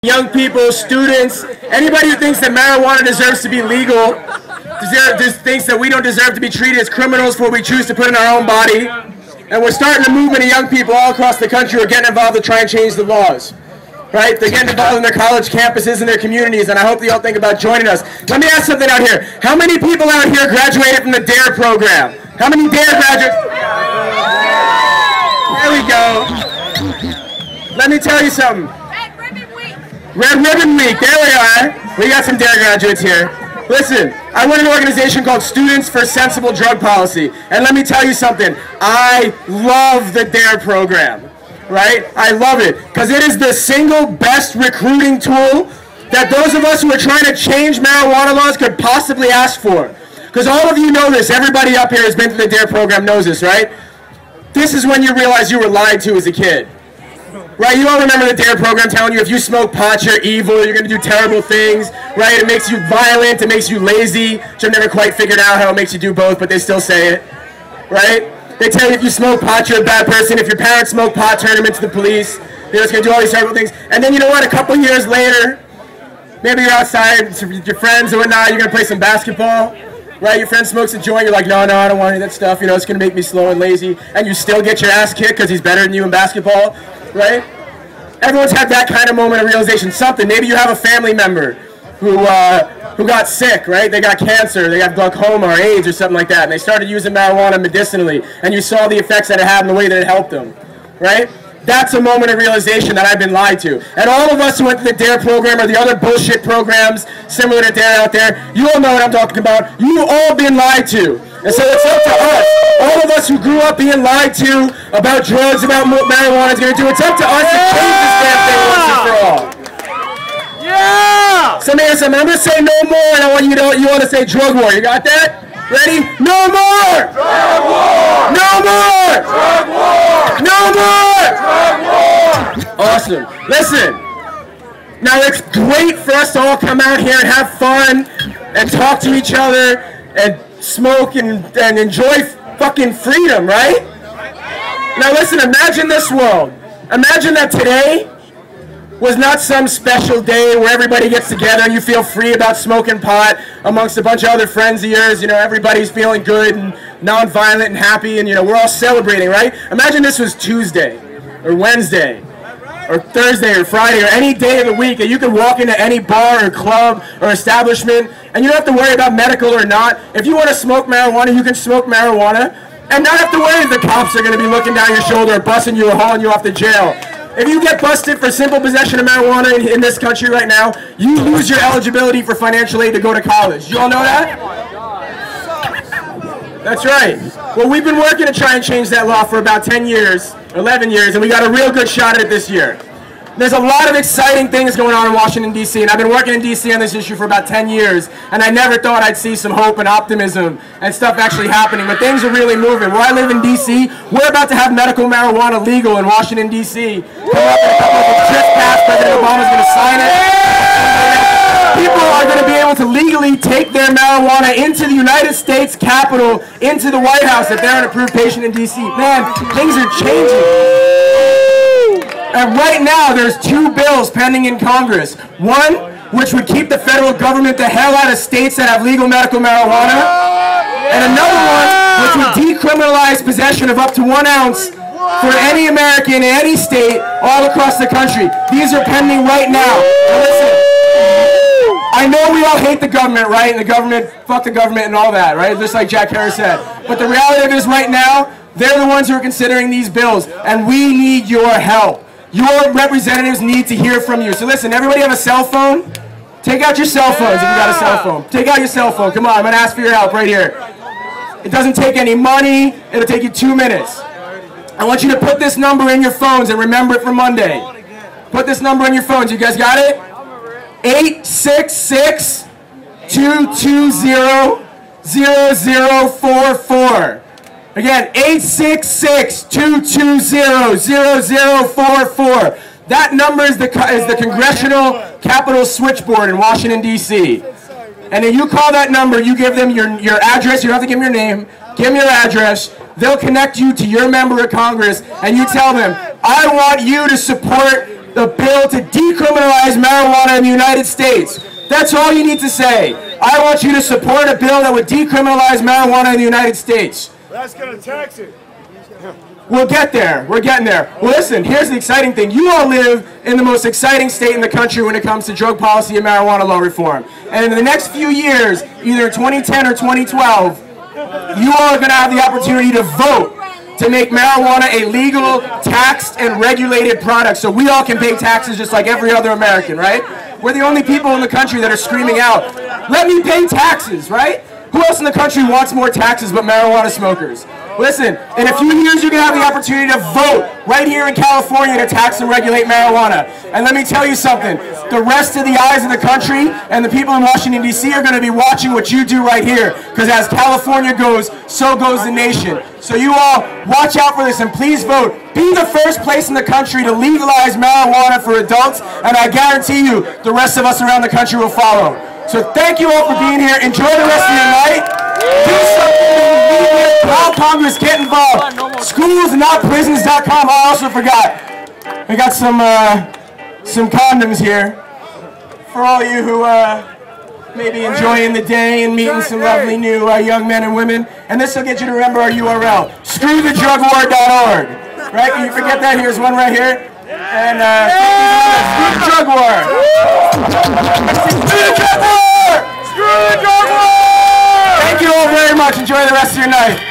young people, students, anybody who thinks that marijuana deserves to be legal, thinks that we don't deserve to be treated as criminals for what we choose to put in our own body. And we're starting a movement of young people all across the country who are getting involved to try and change the laws. Right? They're getting involved in their college campuses and their communities, and I hope that y'all think about joining us. Let me ask something out here. How many people out here graduated from the DARE program? How many DARE graduates? There we go. Let me tell you something. Red Ribbon Week. Red Ribbon Week. There we are. We got some DARE graduates here. Listen, I run an organization called Students for Sensible Drug Policy, and let me tell you something. I love the DARE program. Right? I love it because it is the single best recruiting tool that those of us who are trying to change marijuana laws could possibly ask for. Because all of you know this, everybody up here has been through the DARE program knows this, right? This is when you realize you were lied to as a kid. Right? You all remember the DARE program telling you if you smoke pot, you're evil, you're going to do terrible things, right? It makes you violent, it makes you lazy, which I've never quite figured out how it makes you do both, but they still say it, right? They tell you if you smoke pot, you're a bad person. If your parents smoke pot, turn them into the police. They're just going to do all these terrible things. And then you know what? A couple years later, maybe you're outside with your friends or whatnot. You're going to play some basketball. Right? Your friend smokes a joint. You're like, no, I don't want any of that stuff. You know, it's going to make me slow and lazy. And you still get your ass kicked because he's better than you in basketball. Right? Everyone's had that kind of moment of realization. Something. Maybe you have a family member who got sick, right? They got cancer, they got glaucoma or AIDS or something like that, and they started using marijuana medicinally, and you saw the effects that it had and the way that it helped them, right? That's a moment of realization that I've been lied to. And all of us who went to the DARE program or the other bullshit programs similar to DARE out there, you all know what I'm talking about. You've all been lied to. And so it's up to us, all of us who grew up being lied to about drugs, about what marijuana is going to do, it's up to us to change this damn thing once and for all. Yeah! So man, I'm going to say no more, and I want you want to say drug war. You got that? Ready? No more! Drug war! No more! Drug war! No more! Drug war! Awesome. Listen, now it's great for us to all come out here and have fun and talk to each other and smoke and enjoy fucking freedom, right? Now listen, imagine this world. Imagine that today was not some special day where everybody gets together and you feel free about smoking pot amongst a bunch of other friends of yours. You know, everybody's feeling good and non-violent and happy, and you know, we're all celebrating, right? Imagine this was Tuesday or Wednesday or Thursday or Friday or any day of the week that you could walk into any bar or club or establishment and you don't have to worry about medical or not. If you want to smoke marijuana, you can smoke marijuana and not have to worry if the cops are going to be looking down your shoulder or busting you or hauling you off to jail. If you get busted for simple possession of marijuana in this country right now, you lose your eligibility for financial aid to go to college. You all know that? That's right. Well, we've been working to try and change that law for about 10 years, 11 years, and we got a real good shot at it this year. There's a lot of exciting things going on in Washington, D.C., and I've been working in D.C. on this issue for about 10 years, and I never thought I'd see some hope and optimism and stuff actually happening, but things are really moving. Where I live in D.C., we're about to have medical marijuana legal in Washington, D.C. Coming up in a couple of weeks, just passed, President Obama's going to sign it. People are going to be able to legally take their marijuana into the United States Capitol, into the White House, if they're an approved patient in D.C. Man, things are changing. And right now, there's two bills pending in Congress. One, which would keep the federal government the hell out of states that have legal medical marijuana. And another one, which would decriminalize possession of up to 1 ounce for any American in any state all across the country. These are pending right now. Now listen, I know we all hate the government, right? And the government, fuck the government and all that, right? Just like Jack Harris said. But the reality of it is right now, they're the ones who are considering these bills. And we need your help. Your representatives need to hear from you. So listen, everybody have a cell phone? Take out your cell phones if you got a cell phone. Take out your cell phone. Come on, I'm going to ask for your help right here. It doesn't take any money. It'll take you 2 minutes. I want you to put this number in your phones and remember it for Monday. Put this number in your phones. You guys got it? 866-220-0044. Again, 866-220-0044. That number is the Congressional Capitol Switchboard in Washington, D.C. And then you call that number, you give them your address, you don't have to give them your name, give them your address, they'll connect you to your member of Congress, and you tell them, I want you to support the bill to decriminalize marijuana in the United States. That's all you need to say. I want you to support a bill that would decriminalize marijuana in the United States. That's going to tax it. We'll get there. We're getting there. Well, listen, here's the exciting thing. You all live in the most exciting state in the country when it comes to drug policy and marijuana law reform. And in the next few years, either 2010 or 2012, you all are going to have the opportunity to vote to make marijuana a legal, taxed, and regulated product so we all can pay taxes just like every other American, right? We're the only people in the country that are screaming out, let me pay taxes, right? Who else in the country wants more taxes but marijuana smokers? Listen, in a few years you're going to have the opportunity to vote right here in California to tax and regulate marijuana. And let me tell you something, the rest of the eyes of the country and the people in Washington, D.C. are going to be watching what you do right here, because as California goes, so goes the nation. So you all watch out for this and please vote. Be the first place in the country to legalize marijuana for adults, and I guarantee you the rest of us around the country will follow. So thank you all for being here. Enjoy the rest of your night. Do something. Call Congress. Get involved. Schoolsnotprisons.com. I also forgot. We got some condoms here for all you who may be enjoying the day and meeting some lovely new young men and women. And this will get you to remember our URL. Screwthedrugwar.org. Right? Can you forget that? Here's one right here. And screw the drug war! Screw the drug war! Screw the drug war! Thank you all very much. Enjoy the rest of your night.